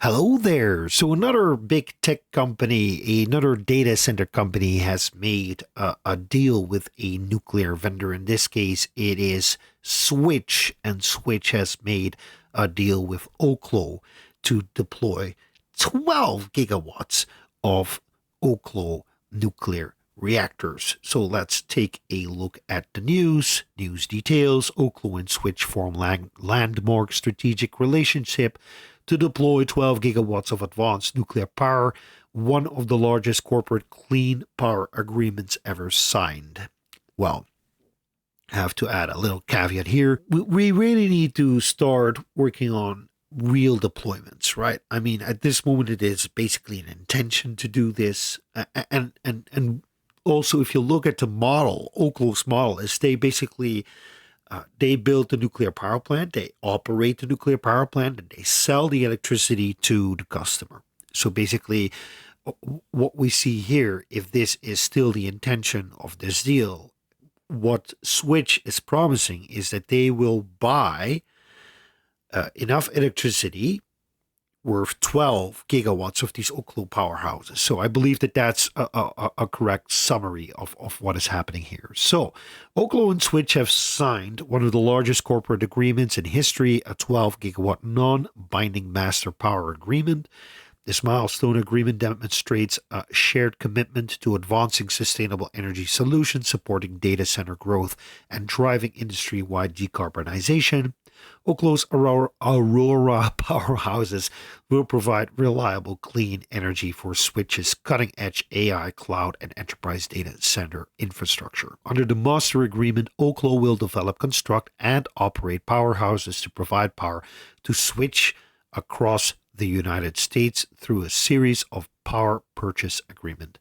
Hello there. So another big tech company, another data center company has made a deal with a nuclear vendor. In this case, it is Switch, and Switch has made a deal with Oklo to deploy 12 gigawatts of Oklo nuclear reactors. So let's take a look at the news details. Oklo and Switch form landmark strategic relationship to deploy 12 gigawatts of advanced nuclear power, one of the largest corporate clean power agreements ever signed. Well, I have to add a little caveat here. We really need to start working on real deployments, right? I mean, at this moment, it is basically an intention to do this. And also, if you look at the model, Oklo's model is they build the nuclear power plant, they operate the nuclear power plant, and they sell the electricity to the customer. So basically, what we see here, if this is still the intention of this deal, what Switch is promising is that they will buy enough electricity worth 12 gigawatts of these Oklo powerhouses. So I believe that that's a correct summary of what is happening here. So Oklo and Switch have signed one of the largest corporate agreements in history, a 12 gigawatt non-binding master power agreement. This milestone agreement demonstrates a shared commitment to advancing sustainable energy solutions, supporting data center growth, and driving industry-wide decarbonization. Oklo's Aurora powerhouses will provide reliable, clean energy for Switch's cutting-edge AI, cloud, and enterprise data center infrastructure. Under the master agreement, Oklo will develop, construct, and operate powerhouses to provide power to Switch across the United States through a series of power purchase agreements.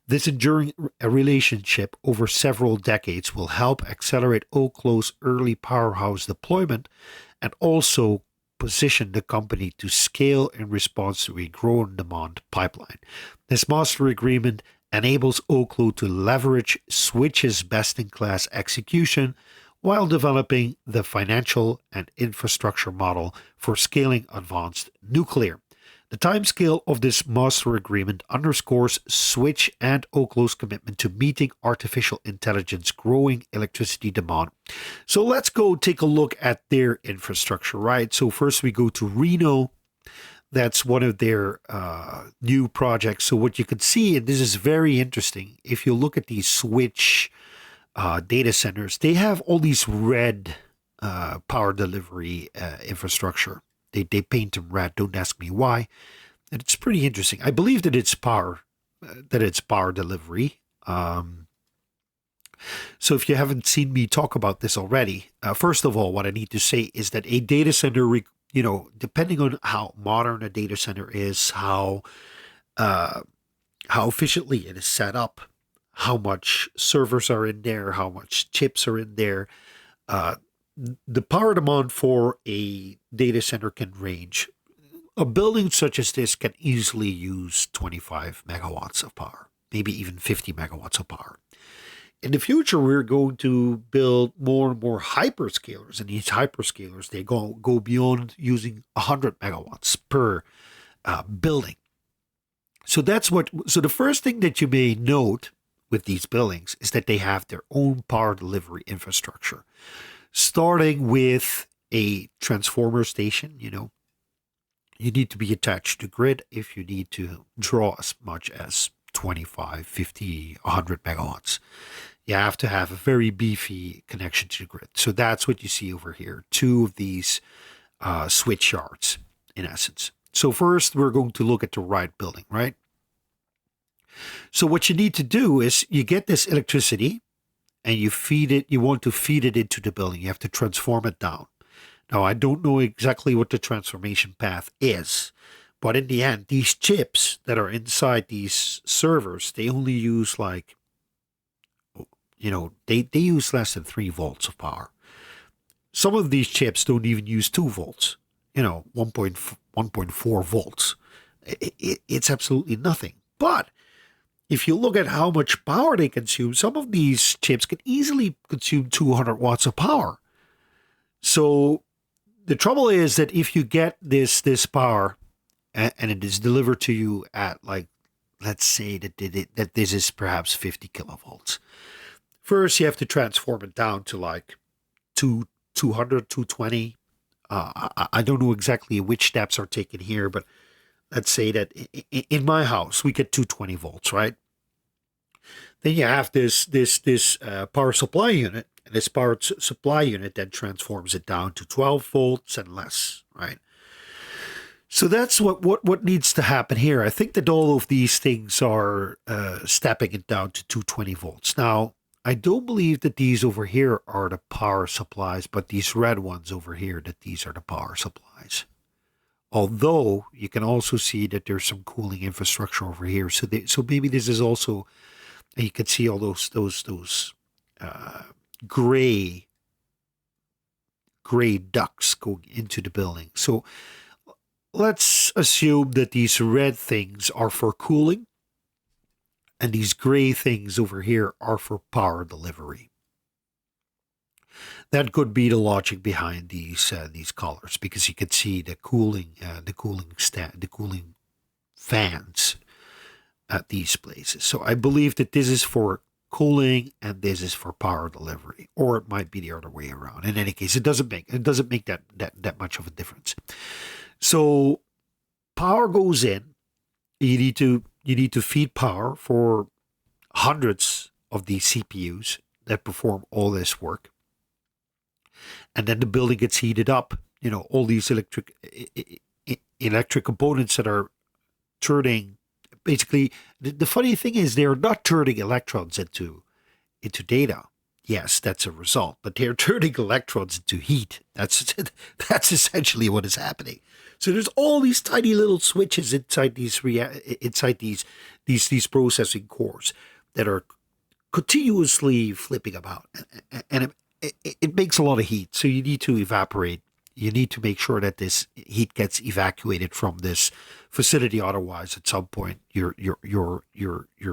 This enduring relationship over several decades will help accelerate Oklo's early powerhouse deployment and also position the company to scale in response to a growing demand pipeline. This master agreement enables Oklo to leverage Switch's best-in-class execution while developing the financial and infrastructure model for scaling advanced nuclear. The timescale of this master agreement underscores Switch and Oklo's commitment to meeting artificial intelligence growing electricity demand. So let's go take a look at their infrastructure, right? So first we go to Reno. That's one of their new projects. So what you can see, and this is very interesting, if you look at these Switch data centers, they have all these red power delivery infrastructure. They paint them red. Don't ask me why. And it's pretty interesting. I believe that it's power delivery. So if you haven't seen me talk about this already, first of all, what I need to say is that a data center, depending on how modern a data center is, how efficiently it is set up, how much servers are in there, how much chips are in there, the power demand for a data center can range. A building such as this can easily use 25 megawatts of power, maybe even 50 megawatts of power. In the future, we're going to build more and more hyperscalers, and these hyperscalers, they go beyond using 100 megawatts per building. So the first thing that you may note with these buildings is that they have their own power delivery infrastructure, starting with a transformer station. You need to be attached to grid if you need to draw as much as 25, 50, 100 megawatts. You have to have a very beefy connection to the grid. So that's what you see over here, two of these switch yards in essence. So first we're going to look at the right building, right? So what you need to do is you get this electricity and you want to feed it into the building. You have to transform it down. Now, I don't know exactly what the transformation path is, but in the end, these chips that are inside these servers, they only use they use less than 3 volts of power. Some of these chips don't even use 2 volts, 1.4 volts. It's absolutely nothing. But if you look at how much power they consume, some of these chips can easily consume 200 watts of power. So the trouble is that if you get this power and it is delivered to you at, like, let's say that this is perhaps 50 kilovolts. First, you have to transform it down to like 200, 220. I don't know exactly which steps are taken here, but let's say that in my house we get 220 volts, right? Then you have this power supply unit, and this power supply unit then transforms it down to 12 volts and less, right? So that's what needs to happen here. I think that all of these things are stepping it down to 220 volts. Now, I don't believe that these over here are the power supplies, but these red ones over here, that these are the power supplies. Although you can also see that there's some cooling infrastructure over here. So maybe this is also, you can see all those gray ducts going into the building. So let's assume that these red things are for cooling, and these gray things over here are for power delivery. That could be the logic behind these colors, because you can see the cooling fans at these places. So I believe that this is for cooling and this is for power delivery, or it might be the other way around. In any case, it doesn't make that much of a difference. So power goes in. You need to feed power for hundreds of these CPUs that perform all this work. And then the building gets heated up. You know, all these electric components that are turning. Basically, the funny thing is they're not turning electrons into data. Yes, that's a result, but they're turning electrons into heat. That's essentially what is happening. So there's all these tiny little switches inside these processing cores that are continuously flipping about, and it makes a lot of heat. So you need to evaporate. You need to make sure that this heat gets evacuated from this facility. Otherwise, at some point, your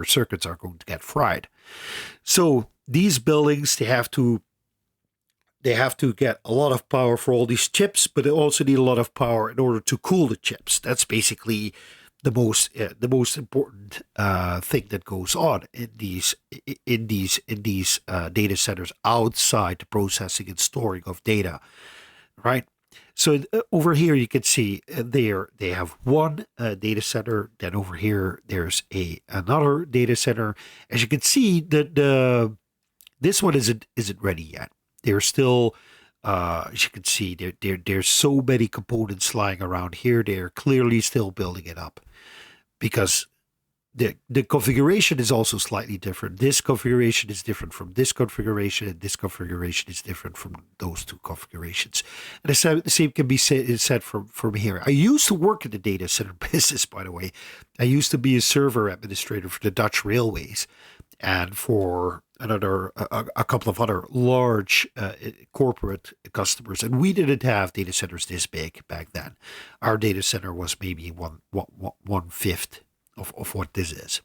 circuits are going to get fried. So these buildings, they have to get a lot of power for all these chips, but they also need a lot of power in order to cool the chips. That's basically the most important thing that goes on in these data centers outside the processing and storing of data, right? So over here you can see they have one data center. Then over here there's another data center. As you can see, this one isn't ready yet. There's still, as you can see, there's so many components lying around here. They're clearly still building it up, because the configuration is also slightly different. This configuration is different from this configuration, and this configuration is different from those two configurations. And the same can be said from here. I used to work in the data center business, by the way. I used to be a server administrator for the Dutch Railways and for a couple of other large corporate customers. And we didn't have data centers this big back then. Our data center was maybe one fifth of what this is.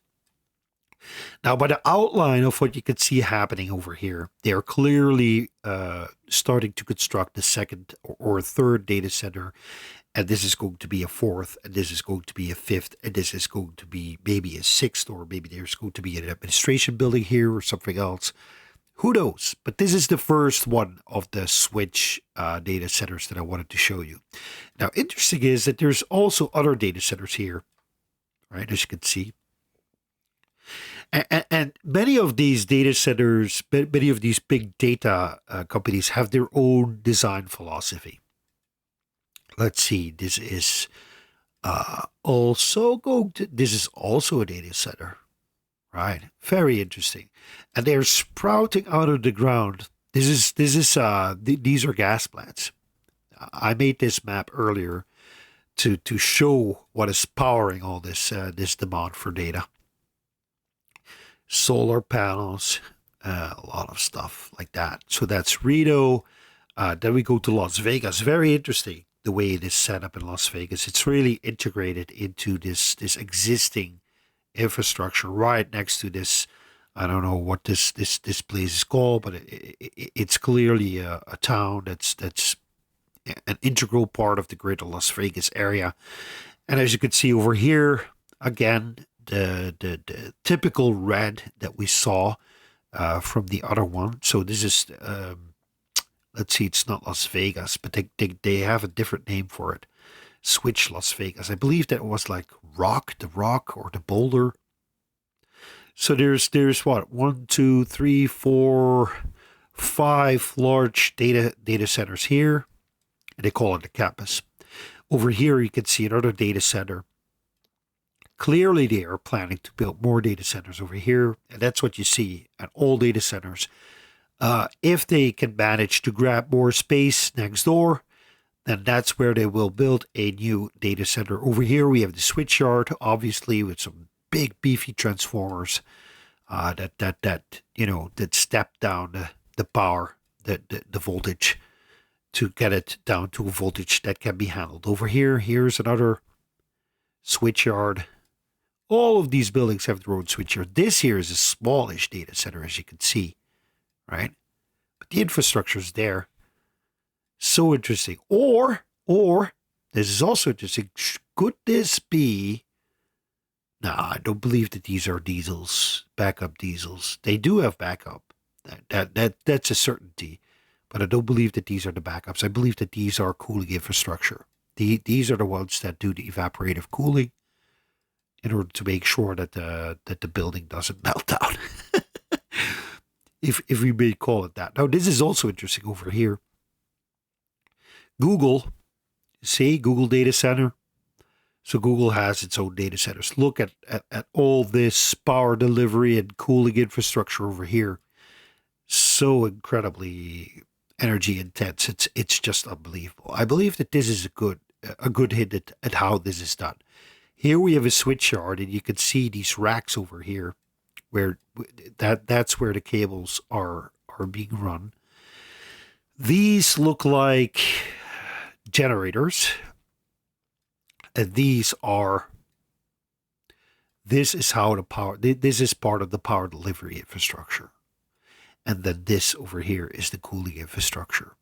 Now, by the outline of what you can see happening over here, they are clearly starting to construct the second or third data center. And this is going to be a fourth, and this is going to be a fifth, and this is going to be maybe a sixth, or maybe there's going to be an administration building here or something else. Who knows? But this is the first one of the switch data centers that I wanted to show you. Now, interesting is that there's also other data centers here, right, as you can see. And many of these data centers, many of these big data companies have their own design philosophy. Let's see, this is also a data center, right? Very interesting. And they're sprouting out of the ground. These are gas plants. I made this map earlier to show what is powering all this demand for data. Solar panels, a lot of stuff like that. So that's Reno. Then we go to Las Vegas. Very interesting the way it is set up in Las Vegas. It's really integrated into this existing infrastructure right next to this. I don't know what this place is called, but it's clearly a town that's an integral part of the greater Las Vegas area. And as you can see over here, again, the typical red that we saw from the other one. So this is, let's see, it's not Las Vegas, but they have a different name for it. Switch Las Vegas. I believe that was like the Rock or the Boulder. So there's what, 1, 2, 3, 4, 5 large data centers here. And they call it the campus. Over here, you can see another data center. Clearly, they are planning to build more data centers over here. And that's what you see at all data centers. If they can manage to grab more space next door, then that's where they will build a new data center. Over here, we have the switch yard, obviously, with some big beefy transformers that step down the power, the voltage, to get it down to a voltage that can be handled. Over here, here's another switch yard. All of these buildings have their own switch yard. This here is a smallish data center, as you can see, right? But the infrastructure is there. So interesting. Or this is also interesting. Could this be? No, I don't believe that these are diesels, backup diesels. They do have backup. That's a certainty. But I don't believe that these are the backups. I believe that these are cooling infrastructure. These are the ones that do the evaporative cooling in order to make sure that the building doesn't melt down. if we may call it that. Now, this is also interesting over here. Google data center. So Google has its own data centers. Look at all this power delivery and cooling infrastructure over here. So incredibly energy intense. It's just unbelievable. I believe that this is a good hint at how this is done. Here we have a switch yard, and you can see these racks over here, where that's where the cables are being run. These look like generators, and this is how the power. This is part of the power delivery infrastructure. And then this over here is the cooling infrastructure.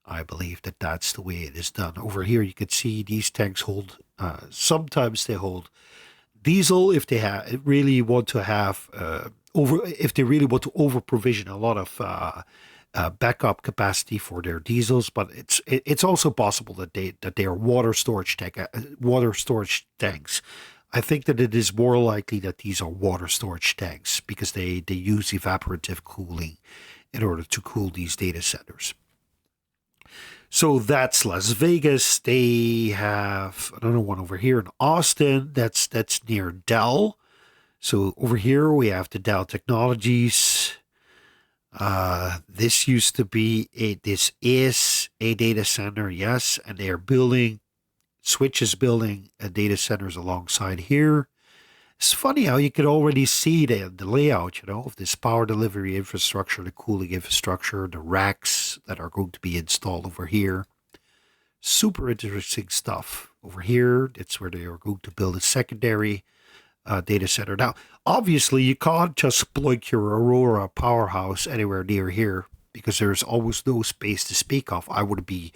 I believe that that's the way it is done. Over here, you can see these tanks hold, sometimes they hold diesel if they really want to have, if they really want to over provision a lot of backup capacity for their diesels. But it's also possible that they are water storage tanks. I think that it is more likely that these are water storage tanks because they use evaporative cooling in order to cool these data centers. So that's Las Vegas. They have another one over here in Austin. That's near Dell. So over here we have the Dell Technologies. This is a data center, yes, and they are building. Switch is building data centers alongside here. It's funny how you can already see the layout, of this power delivery infrastructure, the cooling infrastructure, the racks that are going to be installed over here. Super interesting stuff. Over here, that's where they are going to build a secondary data center. Now, obviously, you can't just plug your Aurora powerhouse anywhere near here because there's almost no space to speak of. I would build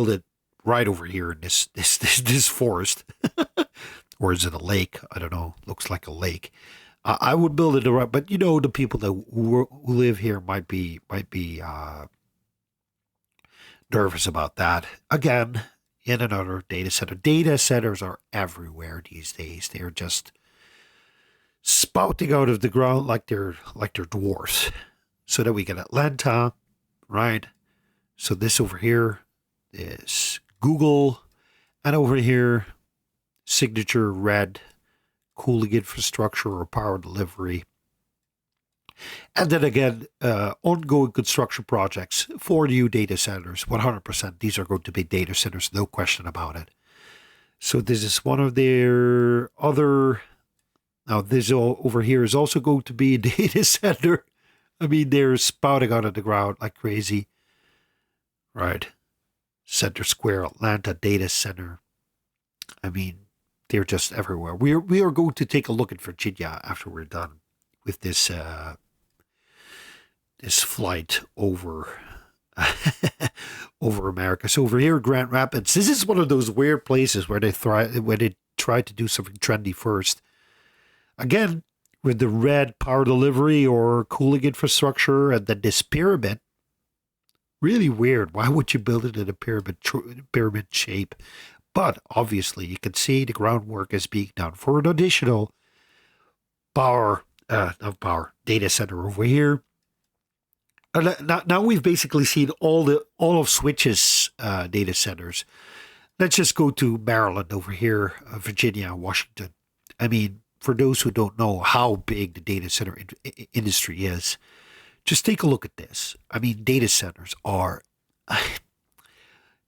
it right over here in this forest. Or is it a lake? I don't know. Looks like a lake. I would build it around, but the people who live here might be nervous about that. Again, in another data center. Data centers are everywhere these days. They're just spouting out of the ground like they're dwarfs. So then we get Atlanta, right? So this over here is Google, and over here, signature red, cooling infrastructure or power delivery. And then again, ongoing construction projects for new data centers. 100%. These are going to be data centers, no question about it. So this is one of their other. Now this over here is also going to be a data center. I mean, they're spouting out of the ground like crazy. Right. Center Square, Atlanta Data Center. I mean, they're just everywhere. We are going to take a look at Virginia after we're done with this this flight over over America. So over here, Grand Rapids, this is one of those weird places where they try to do something trendy first. Again, with the red power delivery or cooling infrastructure and then this pyramid, really weird. Why would you build it in a pyramid shape? But obviously, you can see the groundwork is being done for an additional not power data center over here. Now we've basically seen all of Switch's data centers. Let's just go to Maryland over here, Virginia, Washington. I mean, for those who don't know how big the data center industry is, just take a look at this. I mean, data centers are.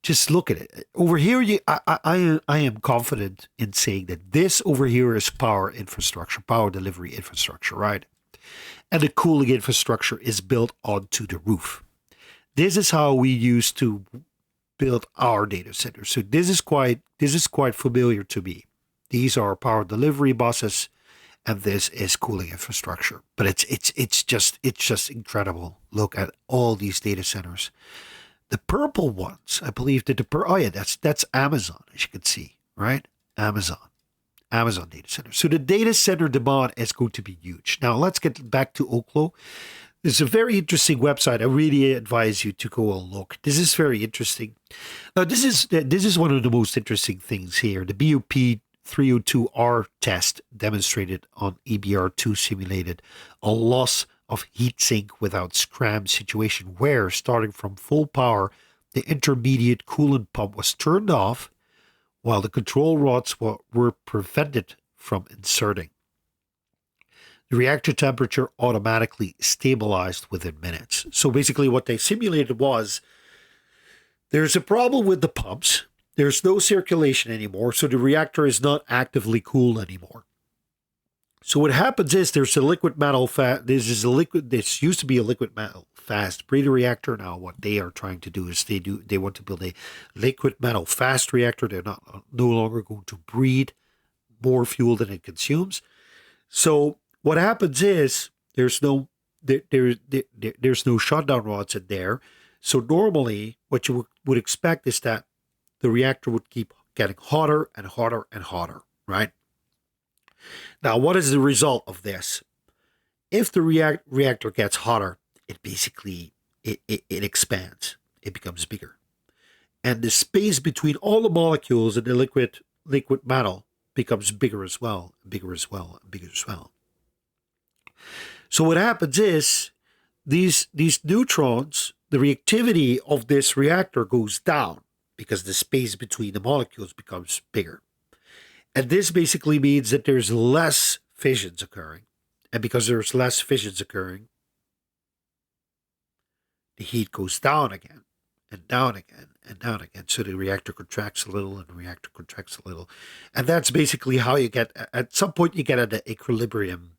Just look at it over here. I am confident in saying that this over here is power infrastructure, power delivery infrastructure, right? And the cooling infrastructure is built onto the roof. This is how we used to build our data centers. So this is quite familiar to me. These are power delivery buses, and this is cooling infrastructure. But it's just incredible. Look at all these data centers. The purple ones, I believe that that's Amazon, as you can see, right? Amazon data center. So the data center demand is going to be huge. Now let's get back to Oklo. This is a very interesting website. I really advise you to go and look. This is very interesting. Now this is one of the most interesting things here. The BOP 302R test demonstrated on EBR2 simulated a loss of heatsink without scram situation where, starting from full power, the intermediate coolant pump was turned off while the control rods were prevented from inserting. The reactor temperature automatically stabilized within minutes. So basically what they simulated was there's a problem with the pumps. There's no circulation anymore, so the reactor is not actively cooled anymore. So what happens is there's a liquid metal this used to be a liquid metal fast breeder reactor. Now what they are trying to do is they want to build a liquid metal fast reactor. They're no longer going to breed more fuel than it consumes. So what happens is there's no shutdown rods in there. So normally what you would expect is that the reactor would keep getting hotter and hotter and hotter, right? Now, what is the result of this? If the reactor gets hotter, it basically it expands. It becomes bigger. And the space between all the molecules in the liquid metal becomes bigger as well, bigger as well, and bigger as well. So what happens is these neutrons, the reactivity of this reactor goes down because the space between the molecules becomes bigger. And this basically means that there's less fissions occurring. And because there's less fissions occurring, the heat goes down again and down again and down again. So the reactor contracts a little and the reactor contracts a little. And that's basically how you get, at some point you get at an equilibrium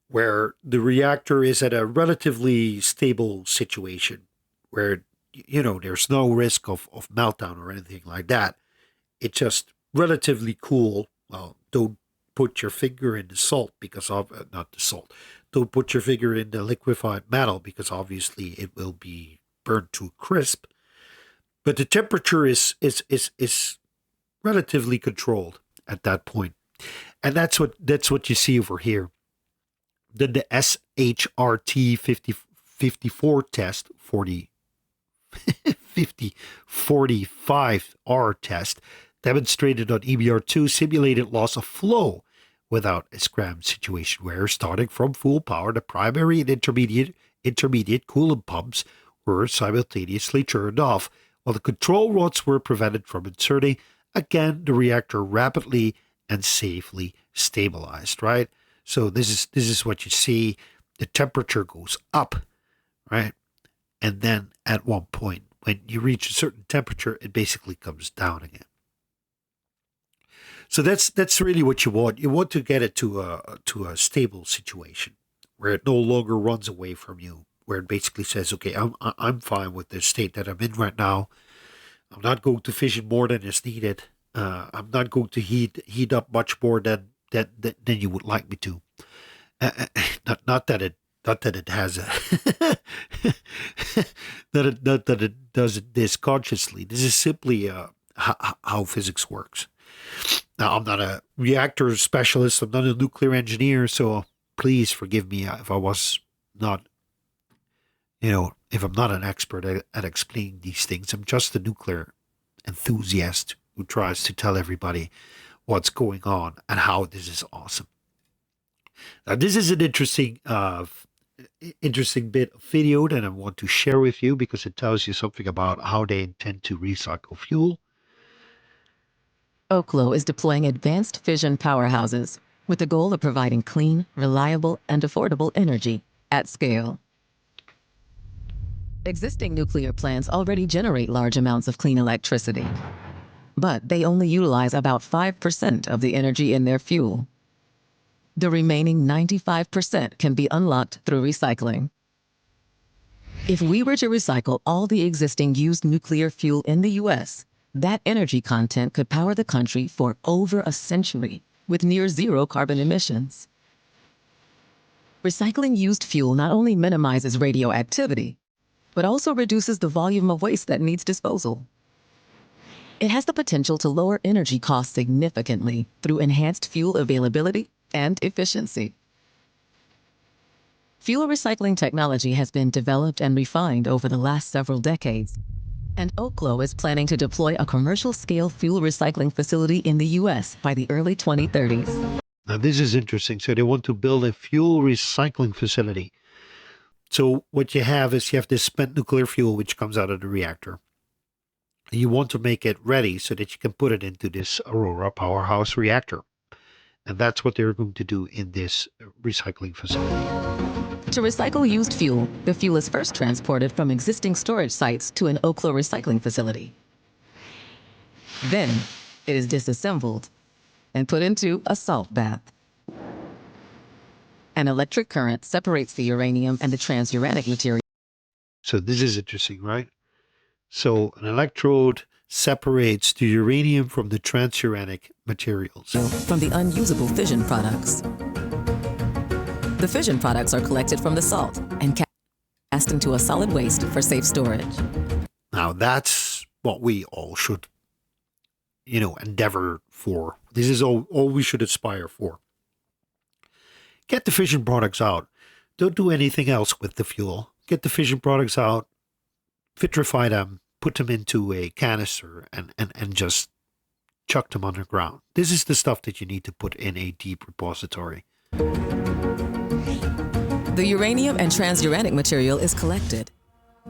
where the reactor is at a relatively stable situation where, there's no risk of meltdown or anything like that. It just relatively cool. Well, don't put your finger in the salt because of not the salt. Don't put your finger in the liquefied metal because obviously it will be burned to a crisp. But the temperature is relatively controlled at that point, and that's what you see over here. Then the SHRT 5054 test 5045R test demonstrated on EBR2 simulated loss of flow without a scram situation where, starting from full power, the primary and intermediate coolant pumps were simultaneously turned off while the control rods were prevented from inserting. Again, the reactor rapidly and safely stabilized, right? So this is what you see. The temperature goes up, right? And then at one point, when you reach a certain temperature, it basically comes down again. So that's really what you want. You want to get it to a stable situation where it no longer runs away from you, where it basically says, okay, I'm fine with the state that I'm in right now. I'm not going to fission more than is needed. I'm not going to heat up much more than you would like me to. Not that it Not that it has a not that it does this consciously. This is simply how physics works. Now, I'm not a reactor specialist. I'm not a nuclear engineer, so please forgive me if I was not, if I'm not an expert at explaining these things. I'm just a nuclear enthusiast who tries to tell everybody what's going on and how this is awesome. Now, this is an interesting bit of video that I want to share with you because it tells you something about how they intend to recycle fuel. Oklo is deploying advanced fission powerhouses with the goal of providing clean, reliable, and affordable energy at scale. Existing nuclear plants already generate large amounts of clean electricity, but they only utilize about 5% of the energy in their fuel. The remaining 95% can be unlocked through recycling. If we were to recycle all the existing used nuclear fuel in the U.S., that energy content could power the country for over a century with near zero carbon emissions. Recycling used fuel not only minimizes radioactivity, but also reduces the volume of waste that needs disposal. It has the potential to lower energy costs significantly through enhanced fuel availability and efficiency. Fuel recycling technology has been developed and refined over the last several decades, and Oklo is planning to deploy a commercial-scale fuel recycling facility in the U.S. by the early 2030s. Now, this is interesting. So they want to build a fuel recycling facility. So what you have is you have this spent nuclear fuel which comes out of the reactor. You want to make it ready so that you can put it into this Aurora powerhouse reactor. And that's what they're going to do in this recycling facility. To recycle used fuel, the fuel is first transported from existing storage sites to an Oklo recycling facility. Then, it is disassembled and put into a salt bath. An electric current separates the uranium and the transuranic material. So this is interesting, right? So an electrode separates the uranium from the transuranic materials. From the unusable fission products. The fission products are collected from the salt and cast into a solid waste for safe storage. Now that's what we all should, endeavor for. This is all we should aspire for. Get the fission products out. Don't do anything else with the fuel. Get the fission products out, vitrify them, put them into a canister, and just chuck them underground. This is the stuff that you need to put in a deep repository. The uranium and transuranic material is collected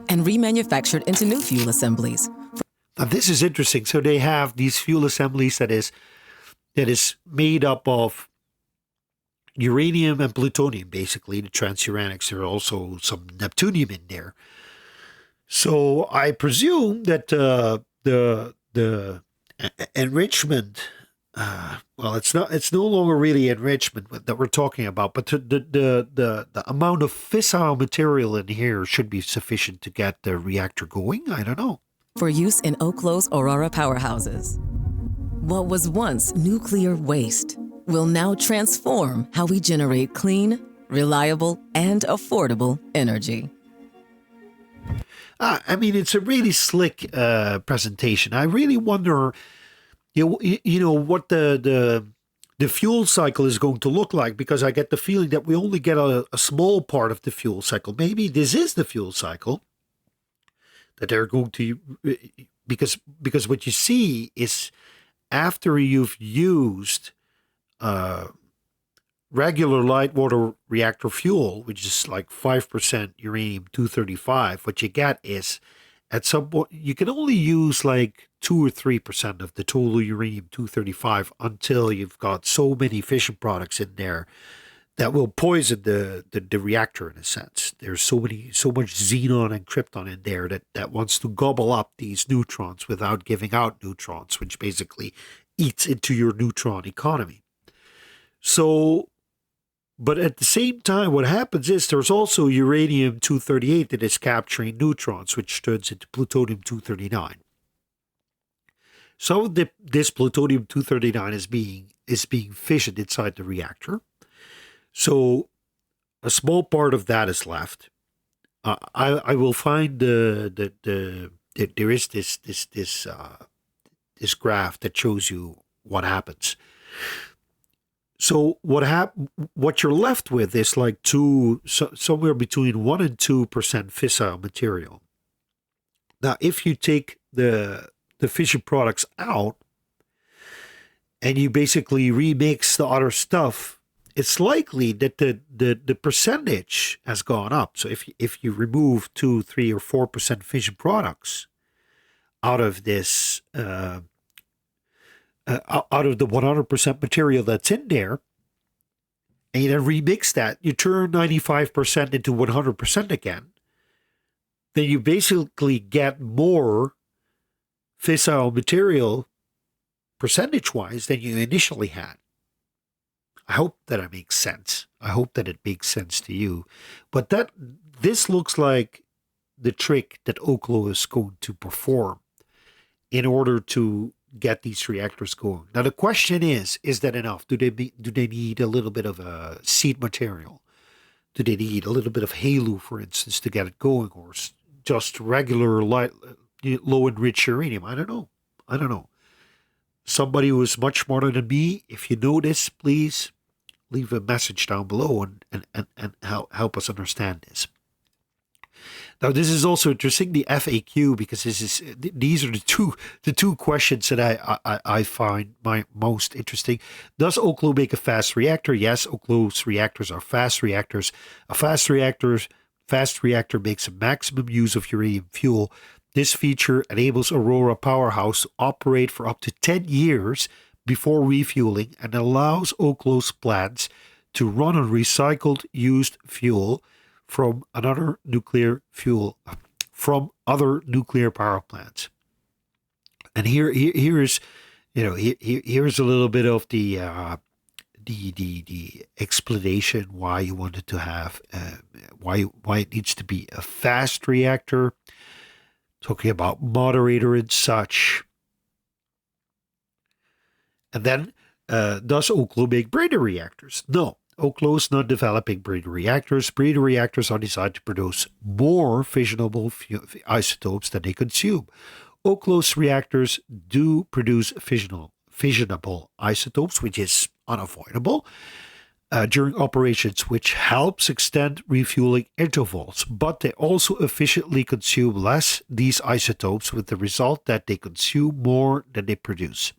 and remanufactured into new fuel assemblies. Now this is interesting. So they have these fuel assemblies that is made up of uranium and plutonium, basically. The transuranics, there are also some neptunium in there. So I presume that the enrichment, it's no longer really enrichment that we're talking about, but the amount of fissile material in here should be sufficient to get the reactor going. I don't know. For use in Oklo's Aurora powerhouses. What was once nuclear waste will now transform how we generate clean, reliable, and affordable energy. It's a really slick presentation. I really wonder, what the fuel cycle is going to look like, because I get the feeling that we only get a small part of the fuel cycle. Maybe this is the fuel cycle that they're going to, because what you see is after you've used regular light water reactor fuel, which is like 5% uranium-235, what you get is at some point you can only use like 2 or 3% of the total uranium-235 until you've got so many fission products in there that will poison the reactor in a sense. There's so much xenon and krypton in there that wants to gobble up these neutrons without giving out neutrons, which basically eats into your neutron economy. So, but at the same time, what happens is there's also uranium-238 that is capturing neutrons, which turns into plutonium-239. So this plutonium-239 is being fissioned inside the reactor. So a small part of that is left. I will find there is this graph that shows you what happens. So what you're left with is like somewhere between 1 and 2% fissile material. Now, if you take the fission products out and you basically remix the other stuff, it's likely that the percentage has gone up. So if you remove 2, 3, or 4% fission products out of this out of the 100% material that's in there, and you then remix that, you turn 95% into 100% again, then you basically get more fissile material percentage-wise than you initially had. I hope that it makes sense. I hope that it makes sense to you. But this looks like the trick that Oklo is going to perform in order to get these reactors going. Now the question is that enough? Do they need a little bit of a seed material? Do they need a little bit of HALEU, for instance, to get it going, or just regular low enriched uranium? I don't know. Somebody who is much smarter than me, if you know this, please leave a message down below and help us understand this. Now, this is also interesting, the FAQ, because these are the two questions that I find my most interesting. Does Oklo make a fast reactor? Yes, Oklo's reactors are fast reactors. A fast reactor makes a maximum use of uranium fuel. This feature enables Aurora Powerhouse to operate for up to 10 years before refueling and allows Oklo's plants to run on recycled used fuel from other nuclear power plants. And here's a little bit of the explanation why you wanted to have why it needs to be a fast reactor. Talking about moderator and such. And then, does Oklo make breeder reactors? No, Oklo is not developing breeder reactors. Breeder reactors are designed to produce more fissionable isotopes than they consume. Oklo's reactors do produce fissionable isotopes, which is unavoidable during operations, which helps extend refueling intervals, but they also efficiently consume less these isotopes, with the result that they consume more than they produce.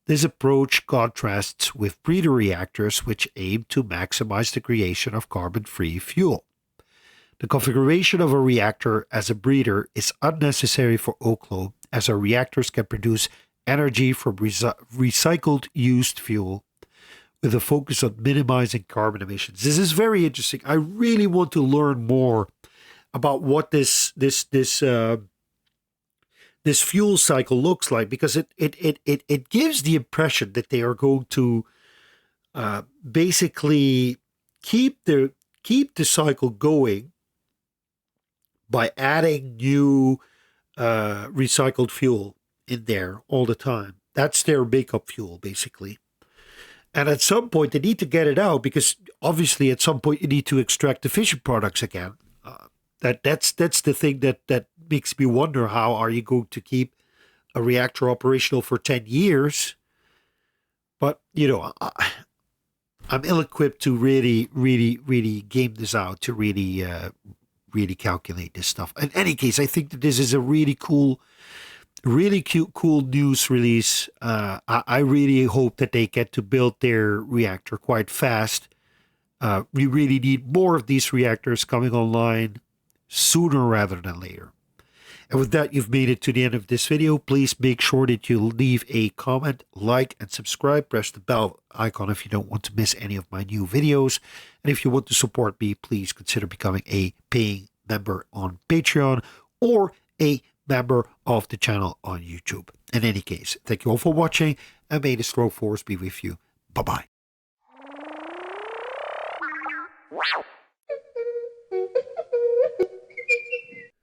This approach contrasts with breeder reactors, which aim to maximize the creation of carbon-free fuel. The configuration of a reactor as a breeder is unnecessary for Oklo, as our reactors can produce energy from recycled used fuel, with a focus on minimizing carbon emissions. This is very interesting. I really want to learn more about what this fuel cycle looks like, because it gives the impression that they are going to basically keep the cycle going by adding new recycled fuel in there all the time. That's their makeup fuel, basically. And at some point, they need to get it out, because obviously at some point you need to extract the fission products again. That's the thing that makes me wonder, how are you going to keep a reactor operational for 10 years? But, I'm ill-equipped to really game this out, to really calculate this stuff. In any case, I think that this is a really cool news release. I really hope that they get to build their reactor quite fast. We really need more of these reactors coming online sooner rather than later. And with that, you've made it to the end of this video. Please make sure that you leave a comment, like, and subscribe. Press the bell icon if you don't want to miss any of my new videos. And if you want to support me, please consider becoming a paying member on Patreon or a member of the channel on YouTube. In any case, thank you all for watching, and may the stroke force be with you. Bye-bye.